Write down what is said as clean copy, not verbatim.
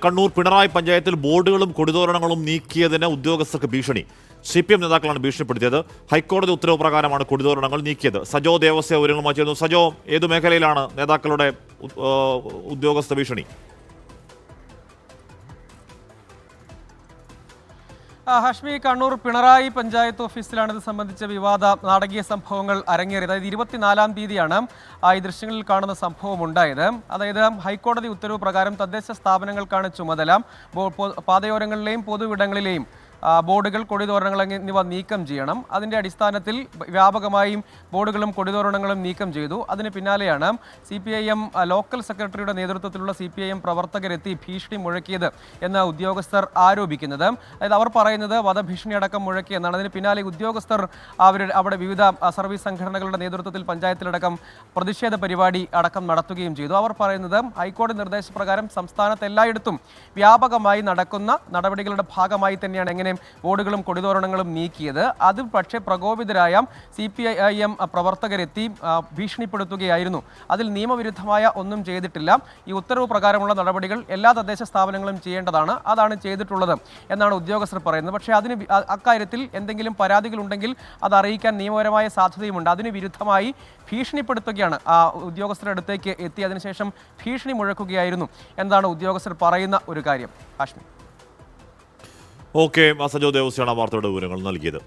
കണ്ണൂർ പിണറായി പഞ്ചായത്തിൽ ബോർഡുകളും കൊടിതോരണങ്ങളും നീക്കിയതിന് ഉദ്യോഗസ്ഥർക്ക് ഭീഷണി. CPM നേതാക്കളാണ് ഭീഷണിപ്പെടുത്തിയത്. ഹൈക്കോടതി ഉത്തരവ് പ്രകാരമാണ് കൊടിതോരണങ്ങൾ നീക്കിയത്. സജോ ദേവസ്യ വിവരങ്ങളുമായി ചേർന്നു. സജോ, ഏതു മേഖലയിലാണ് നേതാക്കളുടെ ഉദ്യോഗസ്ഥ ഭീഷണി? ഹാഷ്മി, കണ്ണൂർ പിണറായി പഞ്ചായത്ത് ഓഫീസിലാണ് ഇത് സംബന്ധിച്ച വിവാദ നാടകീയ സംഭവങ്ങൾ അരങ്ങേറിയത്. അതായത് 24-ാം തീയതിയാണ് ഈ ദൃശ്യങ്ങളിൽ കാണുന്ന സംഭവം ഉണ്ടായത്. അതായത് ഹൈക്കോടതി ഉത്തരവ് പ്രകാരം തദ്ദേശ സ്ഥാപനങ്ങൾക്കാണ് ചുമതല പാതയോരങ്ങളിലെയും പൊതുവിടങ്ങളിലെയും ബോർഡുകൾ, കൊടിതോരണങ്ങൾ എന്നിവ നീക്കം ചെയ്യണം. അതിൻ്റെ അടിസ്ഥാനത്തിൽ വ്യാപകമായും ബോർഡുകളും കൊടിതോരണങ്ങളും നീക്കം ചെയ്തു. അതിന് പിന്നാലെയാണ് CPIM ലോക്കൽ സെക്രട്ടറിയുടെ നേതൃത്വത്തിലുള്ള CPIM പ്രവർത്തകരെത്തി ഭീഷണി മുഴക്കിയത് എന്ന് ഉദ്യോഗസ്ഥർ ആരോപിക്കുന്നത്. അതായത് അവർ പറയുന്നത് വധഭീഷണി അടക്കം മുഴക്കിയെന്നാണ്. അതിന് പിന്നാലെ ഉദ്യോഗസ്ഥർ അവിടെ വിവിധ സർവീസ് സംഘടനകളുടെ നേതൃത്വത്തിൽ പഞ്ചായത്തിലടക്കം പ്രതിഷേധ പരിപാടി അടക്കം നടത്തുകയും ചെയ്തു. അവർ പറയുന്നത് ഹൈക്കോടതി നിർദ്ദേശപ്രകാരം സംസ്ഥാനത്ത് എല്ലായിടത്തും വ്യാപകമായി നടക്കുന്ന നടപടികളുടെ ഭാഗമായി തന്നെയാണ് എങ്ങനെ ബോർഡുകളും കൊടിതോരണങ്ങളും നീക്കിയത്. അത് പക്ഷേ പ്രകോപിതരായ CPIM പ്രവർത്തകരെത്തി ഭീഷണിപ്പെടുത്തുകയായിരുന്നു. അതിൽ നിയമവിരുദ്ധമായ ഒന്നും ചെയ്തിട്ടില്ല. ഈ ഉത്തരവ് പ്രകാരമുള്ള നടപടികൾ എല്ലാ തദ്ദേശ സ്ഥാപനങ്ങളും ചെയ്യേണ്ടതാണ്, അതാണ് ചെയ്തിട്ടുള്ളത് എന്നാണ് ഉദ്യോഗസ്ഥർ പറയുന്നത്. പക്ഷേ അക്കാര്യത്തിൽ എന്തെങ്കിലും പരാതികളുണ്ടെങ്കിൽ അത് അറിയിക്കാൻ നിയമപരമായ സാധ്യതയുമുണ്ട്. അതിന് വിരുദ്ധമായി ഭീഷണിപ്പെടുത്തുകയാണ് ഉദ്യോഗസ്ഥരുടെ അടുത്തേക്ക് എത്തി. അതിനുശേഷം ഭീഷണി മുഴക്കുകയായിരുന്നു എന്നാണ് ഉദ്യോഗസ്ഥർ പറയുന്ന ഒരു കാര്യം. ഹാഷ്മി. ഓക്കെ, സജോ ദേവസ്യാണ് വാർത്തയുടെ വിവരങ്ങൾ നൽകിയത്.